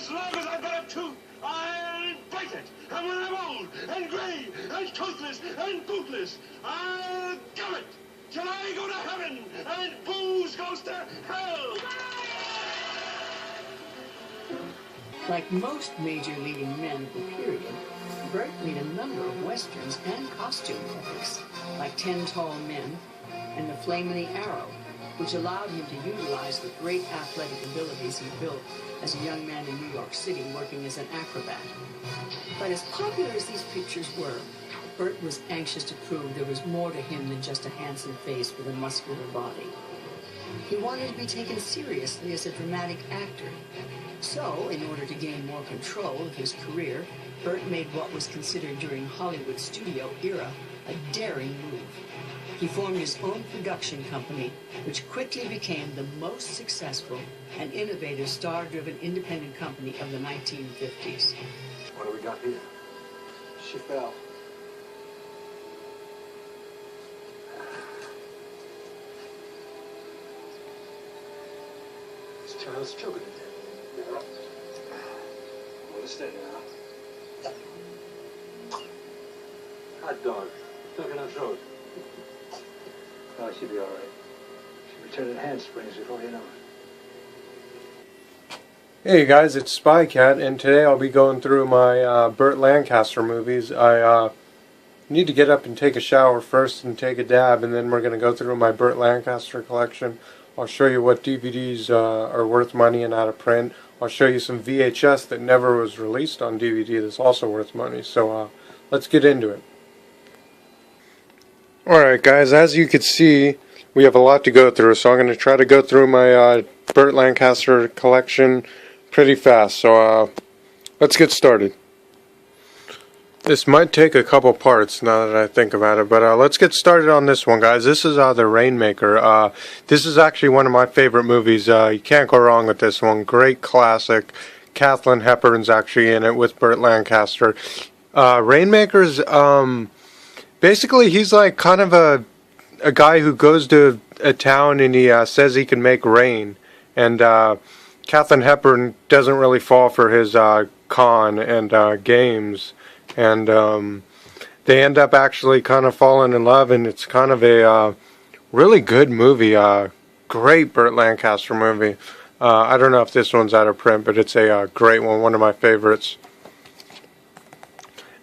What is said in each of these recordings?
as long as I've got a tooth, I'll bite it. And when I'm old and gray and toothless and bootless, I'll gum it till I go to heaven and booze goes to hell. Like most major leading men of the period, Burt made a number of westerns and costume epics, like 10 Tall Men and The Flame and the Arrow, which allowed him to utilize the great athletic abilities he built as a young man in New York City working as an acrobat. But as popular as these pictures were, Burt was anxious to prove there was more to him than just a handsome face with a muscular body. He wanted to be taken seriously as a dramatic actor. So, in order to gain more control of his career, Burt made what was considered during Hollywood's studio era a daring move. He formed his own production company, which quickly became the most successful and innovative star-driven independent company of the 1950s. What do we got here? She fell. This child's choking to death. Well, stay now. Hot dog. Stuck in her throat. Oh, she'll be all right. She'll be turning hand springs before you know it. Hey guys, it's Spy Cat, and today I'll be going through my Burt Lancaster movies. I need to get up and take a shower first and take a dab, and then we're going to go through my Burt Lancaster collection. I'll show you what DVDs are worth money and out of print. I'll show you some VHS that never was released on DVD that's also worth money. So let's get into it. Alright guys, as you can see, we have a lot to go through, so I'm going to try to go through my Burt Lancaster collection pretty fast. So let's get started. This might take a couple parts now that I think about it, but let's get started on this one, guys. This is The Rainmaker. This is actually one of my favorite movies. You can't go wrong with this one. Great classic. Kathleen Hepburn's actually in it with Burt Lancaster. Rainmaker's, basically he's like kind of a guy who goes to a town and he says he can make rain. And Kathleen Hepburn doesn't really fall for his con and games. And they end up actually kind of falling in love, and it's kind of a really good movie. Great Burt Lancaster movie. I don't know if this one's out of print, but it's a great one of my favorites.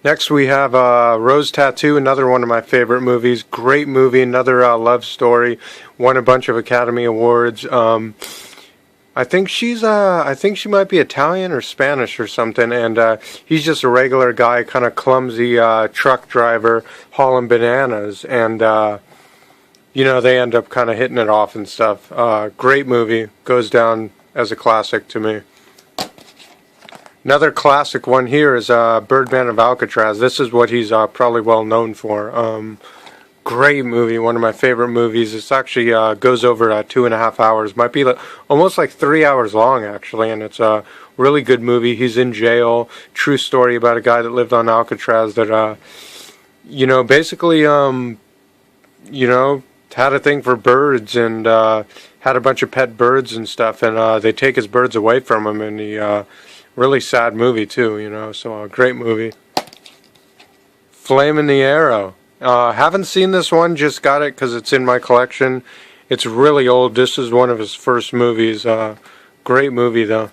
Next we have Rose Tattoo, another one of my favorite movies. Great movie, another love story. Won a bunch of Academy Awards. I think she might be Italian or Spanish or something, and he's just a regular guy, kind of clumsy truck driver hauling bananas, and you know, they end up kind of hitting it off and stuff. Great movie, goes down as a classic to me. Another classic one here is Birdman of Alcatraz. This is what he's probably well known for. Great movie, one of my favorite movies. It's actually goes over 2.5 hours. Might be almost like 3 hours long, actually, and it's a really good movie. He's in jail. True story about a guy that lived on Alcatraz that, you know, basically, you know, had a thing for birds and had a bunch of pet birds and stuff, and they take his birds away from him, and he, really sad movie too, you know, so great movie. Flame and the Arrow. Haven't seen this one, just got it because it's in my collection. It's really old. This is one of his first movies. Great movie though.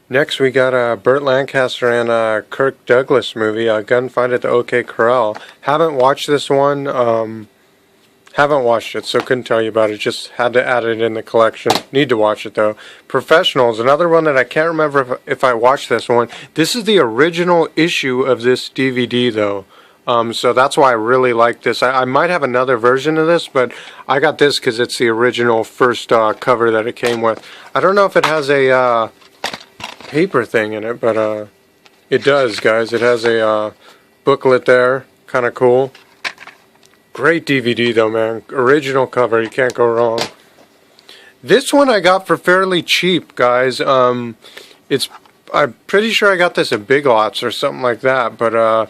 Next we got Burt Lancaster and Kirk Douglas movie, Gunfight at the OK Corral. Haven't watched this one. Haven't watched it, so couldn't tell you about it. Just had to add it in the collection. Need to watch it though. Professionals, another one that I can't remember if I watched this one. This is the original issue of this DVD though. So that's why I really like this. I might have another version of this, but I got this because it's the original first cover that it came with. I don't know if it has a paper thing in it, but it does, guys. It has a booklet there. Kind of cool. Great DVD though, man. Original cover, you can't go wrong. This one I got for fairly cheap, guys. I'm pretty sure I got this at Big Lots or something like that, but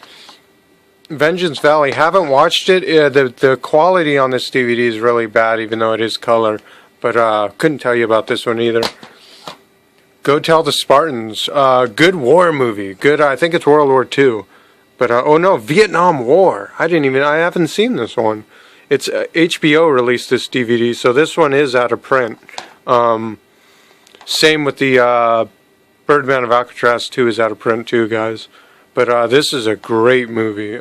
Vengeance Valley, haven't watched it. The quality on this DVD is really bad, even though it is color, but couldn't tell you about this one either. Go Tell the Spartans. Good war movie. Good. I think it's World War II. But oh no, Vietnam War. I haven't seen this one. It's HBO released this DVD, so this one is out of print. Same with the Birdman of Alcatraz 2 is out of print too, guys. But this is a great movie.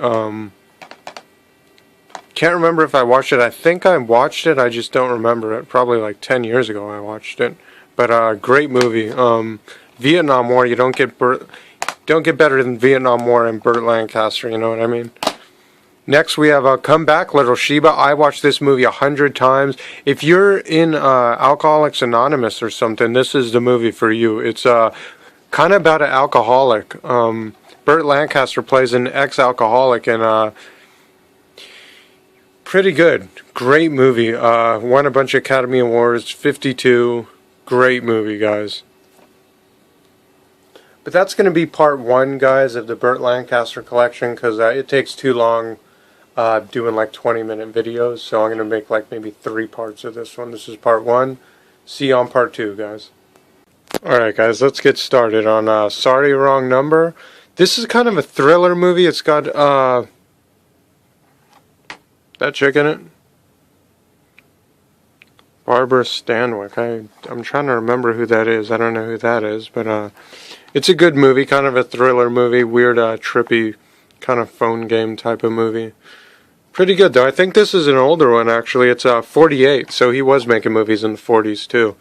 Can't remember if I watched it. I think I watched it. I just don't remember it. Probably like 10 years ago I watched it. But great movie. Vietnam War. You don't get better than Vietnam War and Burt Lancaster. You know what I mean? Next we have Come Back, Little Sheba. I watched this movie 100 times. If you're in Alcoholics Anonymous or something, this is the movie for you. It's kind of about an alcoholic. Burt Lancaster plays an ex-alcoholic, and pretty good. Great movie. Won a bunch of Academy Awards. 52. Great movie, guys. But that's going to be part 1, guys, of the Burt Lancaster collection, because it takes too long doing like 20-minute videos. So I'm going to make like maybe 3 parts of this one. This is part 1. See you on part 2, guys. Alright, guys, let's get started on Sorry, Wrong Number. This is kind of a thriller movie. It's got that chick in it. Barbara Stanwyck. I'm trying to remember who that is. I don't know who that is, but it's a good movie, kind of a thriller movie, weird, trippy, kind of phone game type of movie. Pretty good, though. I think this is an older one, actually. It's 48, so he was making movies in the 40s, too.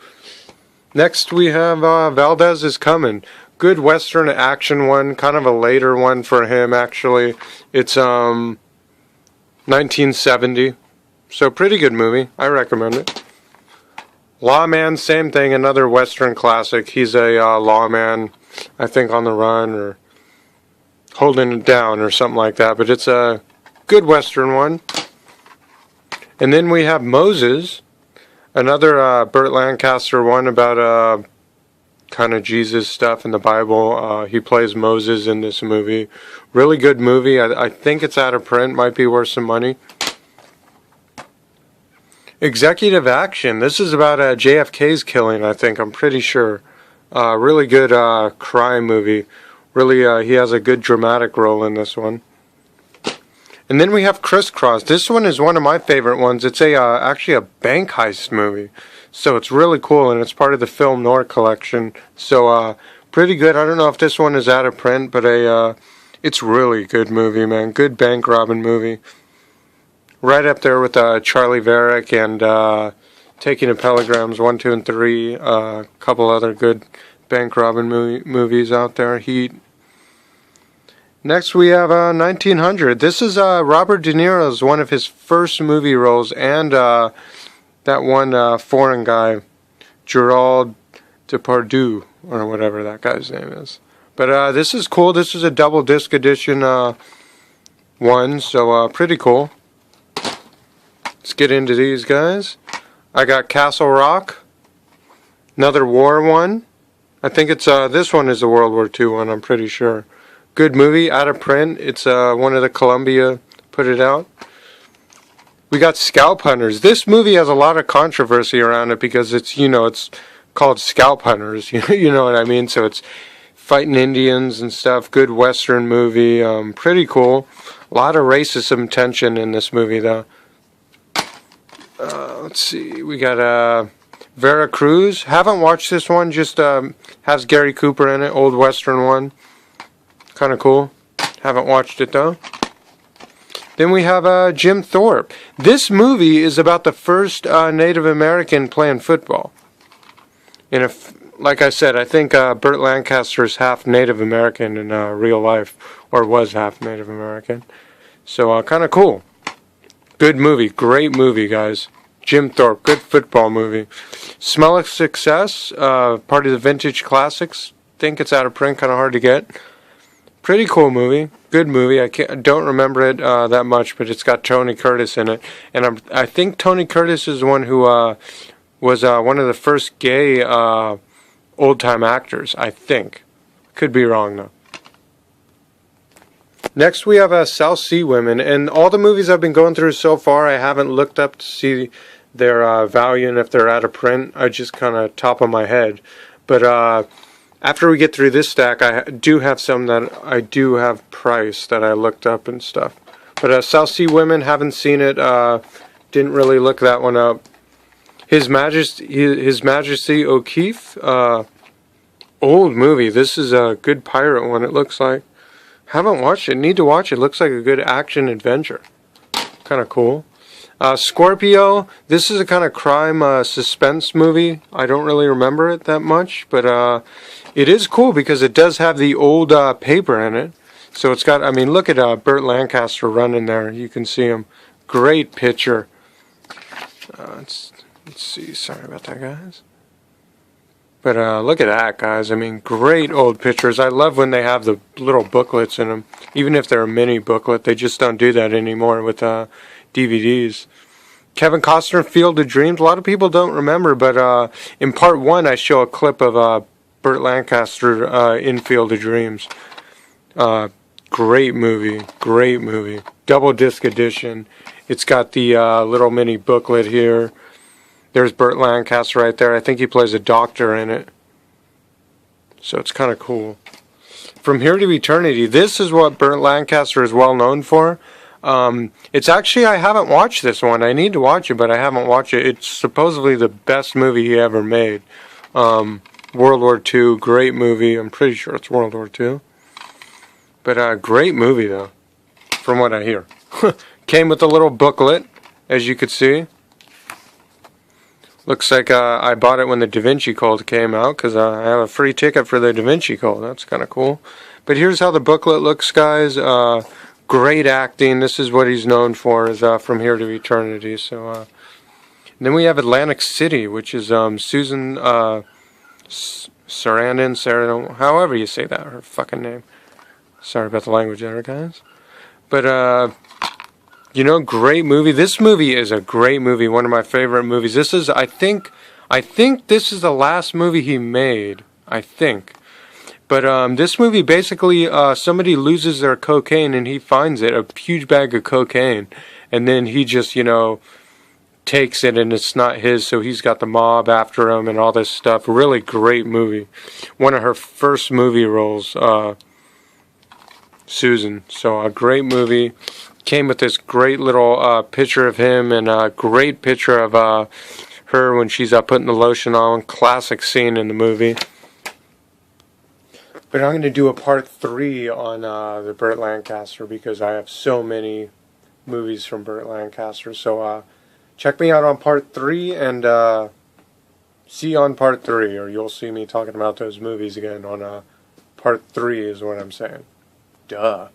Next, we have Valdez is Coming. Good Western action one, kind of a later one for him, actually. It's 1970, so pretty good movie. I recommend it. Lawman, same thing, another Western classic. He's a lawman, I think on the run or holding it down or something like that. But it's a good Western one. And then we have Moses, another Burt Lancaster one about kind of Jesus stuff in the Bible. He plays Moses in this movie. Really good movie. I think it's out of print. Might be worth some money. Executive Action. This is about JFK's killing, I think. I'm pretty sure. Really good crime movie. Really, he has a good dramatic role in this one. And then we have Crisscross. This one is one of my favorite ones. It's actually a bank heist movie. So it's really cool, and it's part of the Film Noir collection. So pretty good. I don't know if this one is out of print, but it's really good movie, man. Good bank robbing movie. Right up there with Charlie Varick and Taking the Telegrams 1, 2, and 3. A couple other good bank robbing movies out there. Heat. Next we have 1900. This is Robert De Niro's one of his first movie roles, and that one foreign guy, Gerald Depardieu, or whatever that guy's name is. But this is cool. This is a double disc edition one, so pretty cool. Let's get into these, guys. I got Castle Rock, another war one. I think it's this one is a World War II one, I'm pretty sure. Good movie, out of print. It's one of the Columbia put it out. We got Scalp Hunters. This movie has a lot of controversy around it because it's, it's called Scalp Hunters. You know what I mean? So it's fighting Indians and stuff. Good Western movie. Pretty cool. A lot of racism tension in this movie, though. Let's see. We got Vera Cruz. Haven't watched this one. Just has Gary Cooper in it. Old Western one. Kind of cool. Haven't watched it, though. Then we have Jim Thorpe. This movie is about the first Native American playing football. And if, like I said, I think Burt Lancaster is half Native American in real life, or was half Native American. So kind of cool. Good movie. Great movie, guys. Jim Thorpe. Good football movie. Smell of Success. Part of the Vintage Classics. Think it's out of print. Kind of hard to get. Pretty cool movie. Good movie. I don't remember it that much, but it's got Tony Curtis in it. And I think Tony Curtis is the one who was one of the first gay old-time actors, I think. Could be wrong, though. Next, we have South Sea Women. And all the movies I've been going through so far, I haven't looked up to see their value and if they're out of print. I just kind of top of my head. But after we get through this stack, I do have some that I do have priced that I looked up and stuff. But South Sea Women, haven't seen it. Didn't really look that one up. His Majesty O'Keefe, old movie. This is a good pirate one, it looks like. Haven't watched it. Need to watch it. Looks like a good action adventure. Kind of cool. Scorpio. This is a kind of crime suspense movie. I don't really remember it that much, but it is cool because it does have the old paper in it. So it's got, I mean, look at Burt Lancaster running there. You can see him. Great picture. Let's see. Sorry about that, guys. But look at that, guys. I mean, great old pictures. I love when they have the little booklets in them. Even if they're a mini booklet, they just don't do that anymore with DVDs. Kevin Costner, Field of Dreams. A lot of people don't remember, but in part 1, I show a clip of Burt Lancaster in Field of Dreams. Great movie. Great movie. Double disc edition. It's got the little mini booklet here. There's Burt Lancaster right there. I think he plays a doctor in it. So it's kind of cool. From Here to Eternity. This is what Burt Lancaster is well known for. It's actually, I haven't watched this one. I need to watch it, but I haven't watched it. It's supposedly the best movie he ever made. World War II, great movie. I'm pretty sure it's World War II. But great movie, though, from what I hear. Came with a little booklet, as you could see. Looks like I bought it when the Da Vinci Code came out, because I have a free ticket for the Da Vinci Code. That's kind of cool. But here's how the booklet looks, guys. Great acting. This is what he's known for, is From Here to Eternity. So then we have Atlantic City, which is Susan Sarandon, however you say that, her fucking name. Sorry about the language there, guys. But you know, great movie. This movie is a great movie. One of my favorite movies. This is, I think this is the last movie he made. I think. But this movie, basically, somebody loses their cocaine and he finds it, a huge bag of cocaine. And then he just, you know, takes it and it's not his, so he's got the mob after him and all this stuff. Really great movie. One of her first movie roles, Susan. So a great movie. Came with this great little picture of him and a great picture of her when she's putting the lotion on. Classic scene in the movie. But I'm going to do a part 3 on the Burt Lancaster because I have so many movies from Burt Lancaster. So check me out on part 3 and see you on part 3, or you'll see me talking about those movies again on part 3 is what I'm saying. Duh.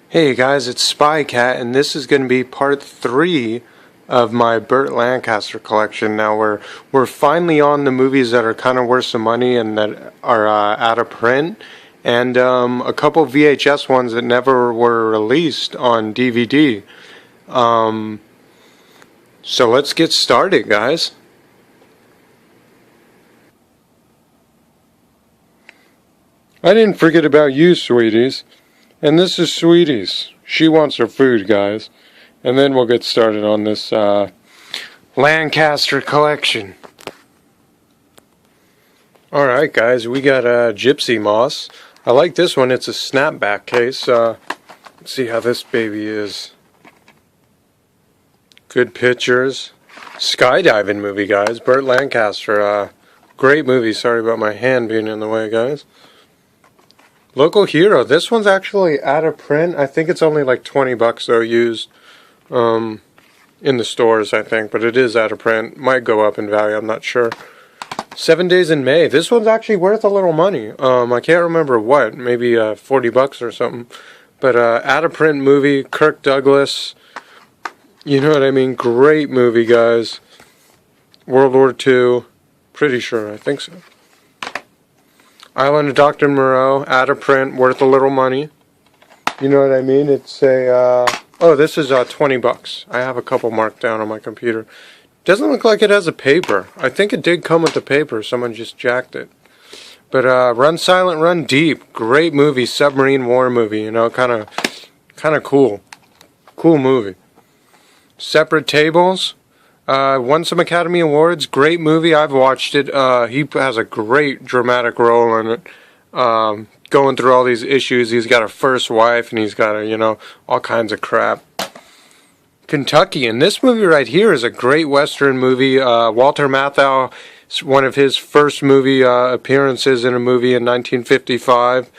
Hey guys, it's Spy Cat, and this is going to be part 3 of my Burt Lancaster collection. Now we're finally on the movies that are kind of worth some money and that are out of print, and a couple VHS ones that never were released on DVD. So let's get started, guys. I didn't forget about you, sweeties. And this is Sweeties. She wants her food, guys. And then we'll get started on this Lancaster collection. Alright, guys. We got Gypsy Moss. I like this one. It's a snapback case. Let's see how this baby is. Good pictures. Skydiving movie, guys. Burt Lancaster. Great movie. Sorry about my hand being in the way, guys. Local Hero. This one's actually out of print. I think it's only like 20 bucks though, used in the stores, I think, but it is out of print. Might go up in value, I'm not sure. 7 Days in May. This one's actually worth a little money. I can't remember what, maybe 40 bucks or something. But out of print movie, Kirk Douglas. You know what I mean? Great movie, guys. World War II. Pretty sure, I think so. Island of Dr. Moreau, out of print, worth a little money. You know what I mean? It's a, oh, this is 20 bucks. I have a couple marked down on my computer. Doesn't look like it has a paper. I think it did come with the paper. Someone just jacked it. But Run Silent, Run Deep. Great movie, submarine war movie. You know, kind of cool. Cool movie. Separate Tables. Won some Academy Awards. Great movie. I've watched it. He has a great dramatic role in it. Going through all these issues. He's got a first wife, and he's got all kinds of crap. Kentucky, and this movie right here is a great Western movie. Walter Matthau, one of his first movie appearances in a movie in 1955.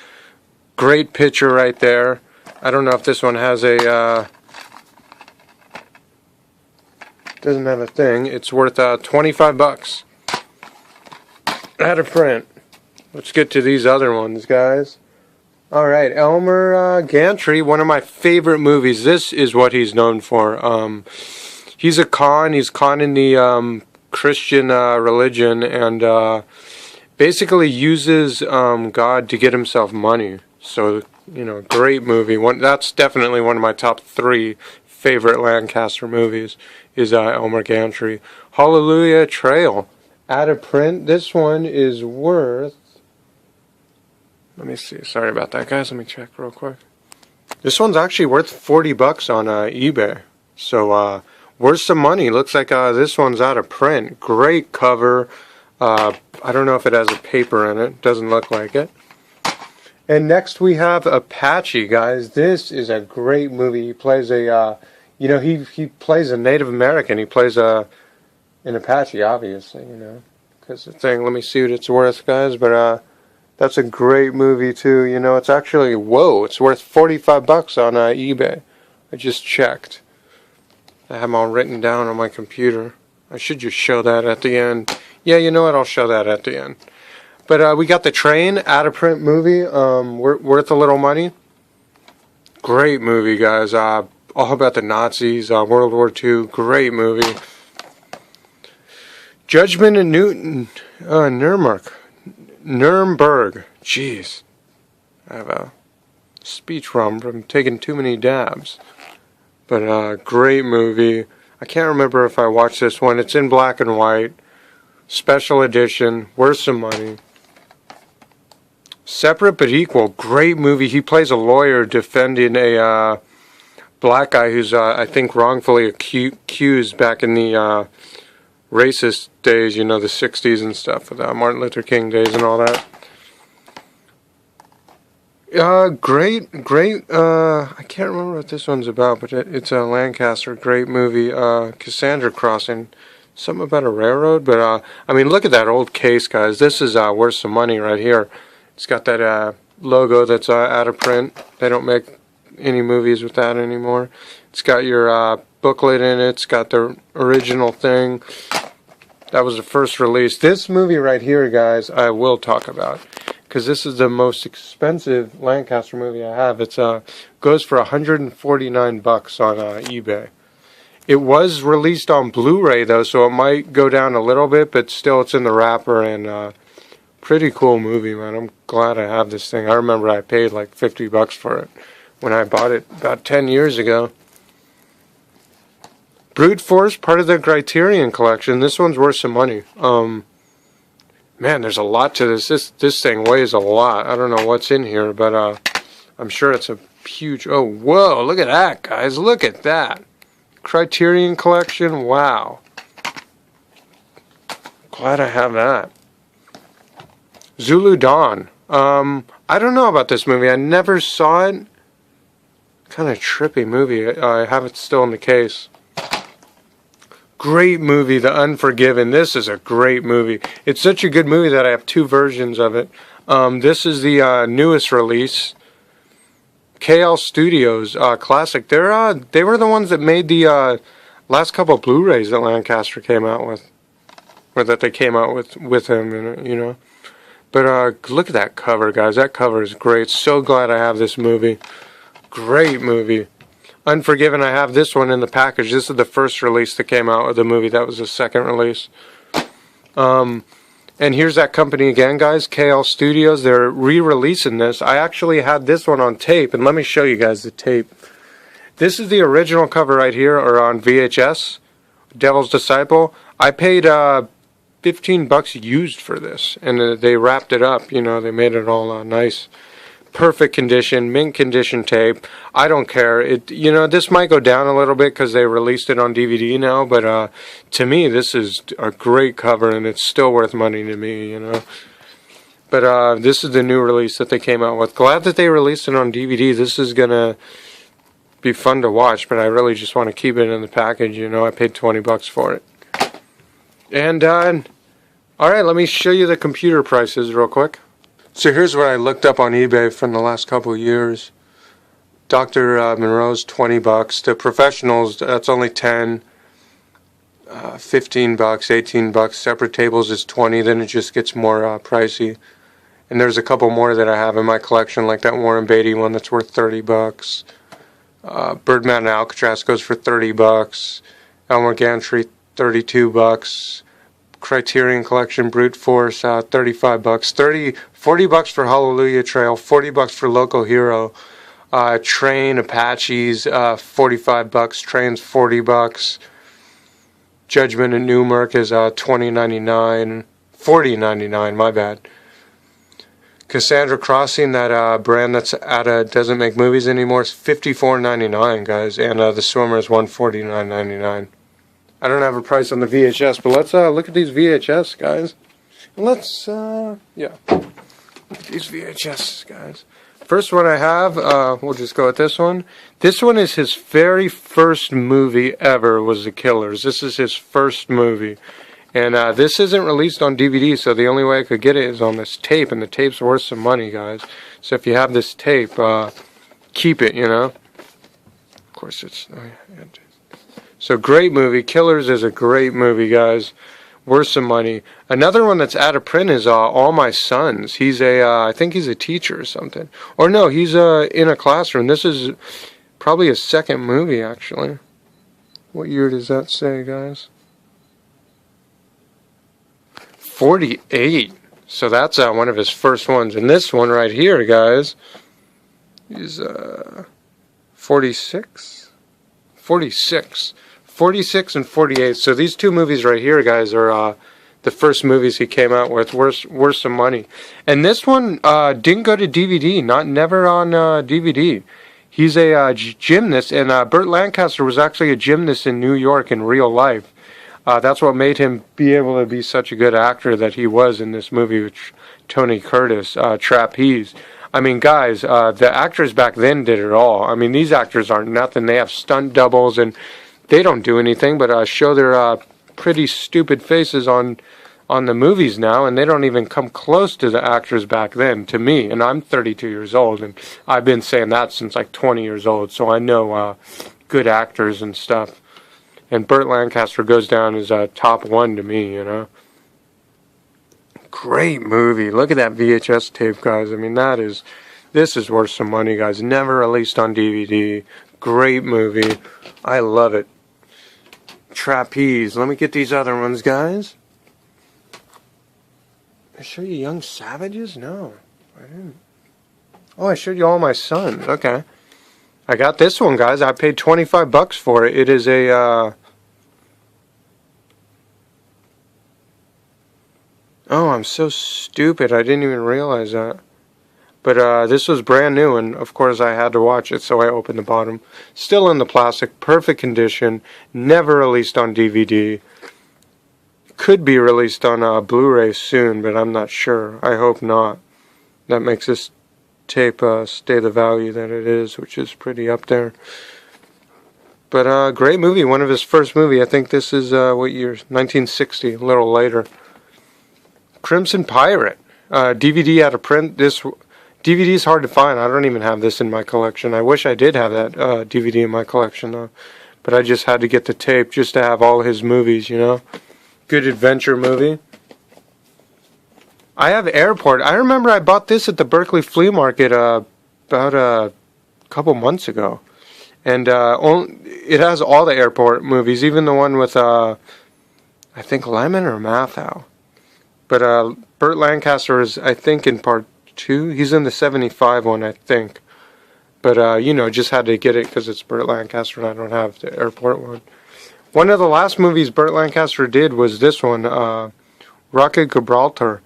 Great picture right there. I don't know if this one has a... doesn't have a thing. It's worth $25. Out of print. Let's get to these other ones, guys. Alright, Elmer Gantry, one of my favorite movies. This is what he's known for. He's a con. He's conning the Christian religion and basically uses God to get himself money. So, great movie. That's definitely one of my top 3 favorite Lancaster movies is Elmer Gantry. Hallelujah Trail. Out of print. This one is worth... Let me see. Sorry about that, guys. Let me check real quick. This one's actually worth $40 on eBay. So, worth some money. Looks like this one's out of print. Great cover. I don't know if it has a paper in it. Doesn't look like it. And next we have Apache, guys. This is a great movie. He plays a, he plays a Native American. He plays an Apache, obviously, because the thing. Let me see what it's worth, guys. But that's a great movie too. It's actually it's worth $45 on eBay. I just checked. I have them all written down on my computer. I should just show that at the end. Yeah, you know what? I'll show that at the end. But we got The Train, out of print movie. Worth a little money. Great movie, guys. All about the Nazis, World War II. Great movie. Judgment in Nuremberg. Jeez. I have a speech problem from taking too many dabs. But great movie. I can't remember if I watched this one. It's in black and white. Special edition. Worth some money. Separate but Equal. Great movie. He plays a lawyer defending a black guy who's, I think, wrongfully accused back in the racist days, the 60s and stuff, with Martin Luther King days and all that. Great, I can't remember what this one's about, but it's a Lancaster, great movie, Cassandra Crossing, something about a railroad, but, look at that old case, guys. This is worth some money right here. It's got that logo that's out of print. They don't make any movies with that anymore. It's got your booklet in it. It's got the original thing. That was the first release. This movie right here, guys, I will talk about, because this is the most expensive Lancaster movie I have. It's goes for $149 on eBay. It was released on Blu-ray though, so it might go down a little bit, but still, it's in the wrapper, and pretty cool movie, man. I'm glad I have this thing. I remember I paid like $50 for it when I bought it about 10 years ago. Brute Force, part of the Criterion collection. This one's worth some money. Man, there's a lot to this. This thing weighs a lot. I don't know what's in here, but I'm sure it's a huge... Oh, whoa, look at that, guys. Look at that. Criterion collection, wow. Glad I have that. Zulu Dawn. I don't know about this movie. I never saw it. Kind of trippy movie. I have it still in the case. Great movie, The Unforgiven. This is a great movie. It's such a good movie that I have 2 versions of it. This is the newest release. KL Studios, classic. They were the ones that made the last couple of Blu-rays that Lancaster came out with. Or that they came out with him, But look at that cover, guys. That cover is great. So glad I have this movie. Great movie. Unforgiven, I have this one in the package. This is the first release that came out of the movie. That was the second release. And here's that company again, guys. KL Studios. They're re-releasing this. I actually had this one on tape, and let me show you guys the tape. This is the original cover right here, or on VHS. Devil's Disciple. I paid $15 used for this, and they wrapped it up. They made it all nice. perfect condition, mint condition tape. I don't care. This might go down a little bit because they released it on DVD now, but to me, this is a great cover, and it's still worth money to me, But this is the new release that they came out with. Glad that they released it on DVD. This is gonna be fun to watch, but I really just want to keep it in the package. I paid $20 for it. And alright, let me show you the computer prices real quick. So here's what I looked up on eBay from the last couple of years. Dr. Monroe's $20. The professionals, that's only 10. $15, $18. Separate tables is 20. Then it just gets more pricey. And there's a couple more that I have in my collection, like that Warren Beatty one that's worth $30. Birdman and Alcatraz goes for $30. Elmer Gantry, $32. Criterion Collection Brute Force, $35. $40 for Hallelujah Trail, $40 for Local Hero. Train Apaches, $45. Train's $40. Judgment in Newmark is $20.99, $40.99. My bad. Cassandra Crossing, that brand that's doesn't make movies anymore, is $54.99, guys, and the Swimmer is $149.99. I don't have a price on the VHS, but let's look at these VHS, guys. Let's look at these VHS, guys. First one I have, we'll just go with this one. This one is his very first movie ever, was The Killers. This is his first movie. And this isn't released on DVD, so the only way I could get it is on this tape, and the tape's worth some money, guys. So if you have this tape, keep it, Of course, it's... So great movie. Killers is a great movie, guys. Worth some money. Another one that's out of print is All My Sons. He's I think he's a teacher or something. Or no, he's in a classroom. This is probably his second movie, actually. What year does that say, guys? 48. So that's one of his first ones. And this one right here, guys, is 46? 46. 46 and 48. So these two movies right here, guys, are the first movies he came out with. Worth some money. And this one didn't go to DVD. Never on DVD. He's a gymnast, and Burt Lancaster was actually a gymnast in New York in real life. That's what made him be able to be such a good actor that he was in this movie with Tony Curtis, Trapeze. I mean, guys, the actors back then did it all. I mean, these actors aren't nothing. They have stunt doubles, and they don't do anything but show their pretty stupid faces on the movies now, and they don't even come close to the actors back then, to me. And I'm 32 years old, and I've been saying that since like 20 years old, so I know good actors and stuff. And Burt Lancaster goes down as top one to me, Great movie. Look at that VHS tape, guys. I mean, this is worth some money, guys. Never released on DVD. Great movie. I love it. Trapeze. Let me get these other ones, guys. I show you Young Savages? No, I didn't. Oh, I showed you All My Sons. Okay. I got this one, guys. I paid $25 for it. It is a oh, I'm so stupid. I didn't even realize that. But this was brand new, and of course I had to watch it, so I opened the bottom. Still in the plastic, perfect condition, never released on DVD. Could be released on Blu-ray soon, but I'm not sure. I hope not. That makes this tape stay the value that it is, which is pretty up there. But great movie, one of his first movie. I think this is, what year? 1960, a little later. Crimson Pirate. DVD out of print. This DVD is hard to find. I don't even have this in my collection. I wish I did have that DVD in my collection, though. But I just had to get the tape just to have all his movies, Good adventure movie. I have Airport. I remember I bought this at the Berkeley Flea Market about a couple months ago. And it has all the Airport movies, even the one with, I think, Lemon or Mathau. But Burt Lancaster is, I think, in part 2. He's in the 75 one, I think. But, just had to get it because it's Burt Lancaster and I don't have the Airport one. One of the last movies Burt Lancaster did was this one, Rocket Gibraltar.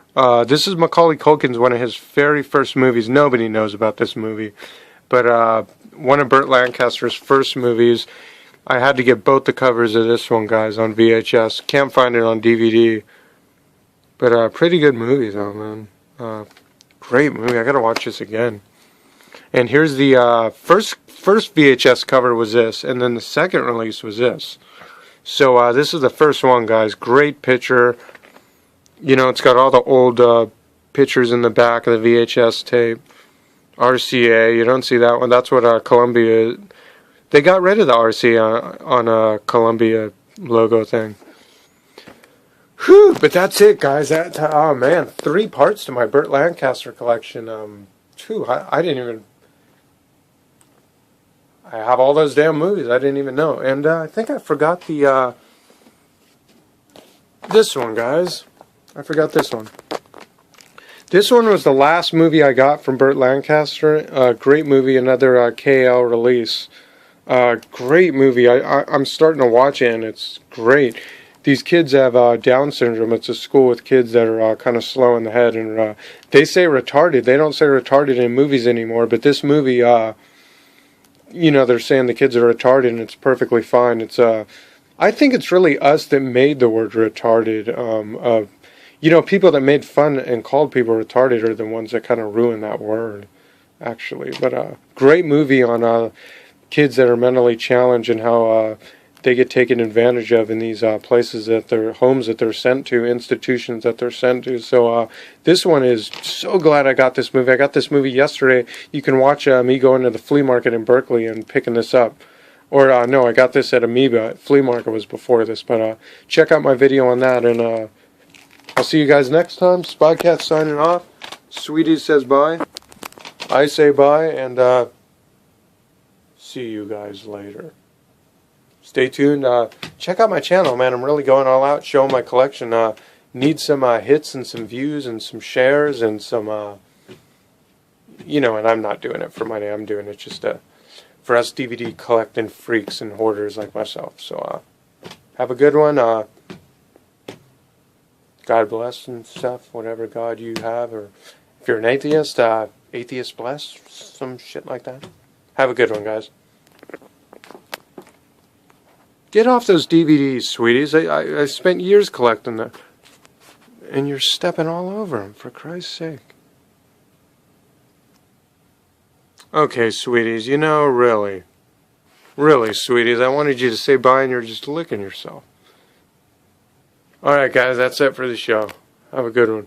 This is Macaulay Culkin's one of his very first movies. Nobody knows about this movie. But one of Burt Lancaster's first movies. I had to get both the covers of this one, guys, on VHS. Can't find it on DVD. But pretty good movie, though, man. Great movie. I gotta watch this again. And here's the first VHS cover was this, and then the second release was this. So this is the first one, guys. Great picture. You know, it's got all the old pictures in the back of the VHS tape. RCA. You don't see that one. That's what Columbia. They got rid of the RCA on a Columbia logo thing. Whew, but that's it, guys. Oh man, 3 parts to my Burt Lancaster collection. I didn't even. I have all those damn movies. I didn't even know, and I think I forgot the this one, guys. I forgot this one. This one was the last movie I got from Burt Lancaster. Great movie, another KL release. Great movie. I'm starting to watch it, and it's great. These kids have Down syndrome. It's a school with kids that are kind of slow in the head, and they say retarded. They don't say retarded in movies anymore, but this movie, you know, they're saying the kids are retarded, and it's perfectly fine. It's I think it's really us that made the word retarded. You know, people that made fun and called people retarded are the ones that kind of ruined that word, actually. But great movie on kids that are mentally challenged and how they get taken advantage of in these places that they're homes that they're sent to, institutions that they're sent to. So this one is so glad I got this movie. I got this movie yesterday. You can watch me going to the flea market in Berkeley and picking this up. Or no, I got this at Amoeba. Flea market was before this. But check out my video on that, and I'll see you guys next time. Spycat signing off. Sweetie says bye. I say bye, and see you guys later. Stay tuned. Check out my channel, man. I'm really going all out, showing my collection. Need some hits and some views and some shares and some, you know, and I'm not doing it for money. I'm doing it just for us DVD collecting freaks and hoarders like myself. So have a good one. God bless and stuff, whatever God you have, or if you're an atheist, atheist bless, some shit like that. Have a good one, guys. Get off those DVDs, sweeties. I spent years collecting them, and you're stepping all over them, for Christ's sake. Okay, sweeties, you know, really, sweeties, I wanted you to say bye, and you're just licking yourself. Alright guys, that's it for the show. Have a good one.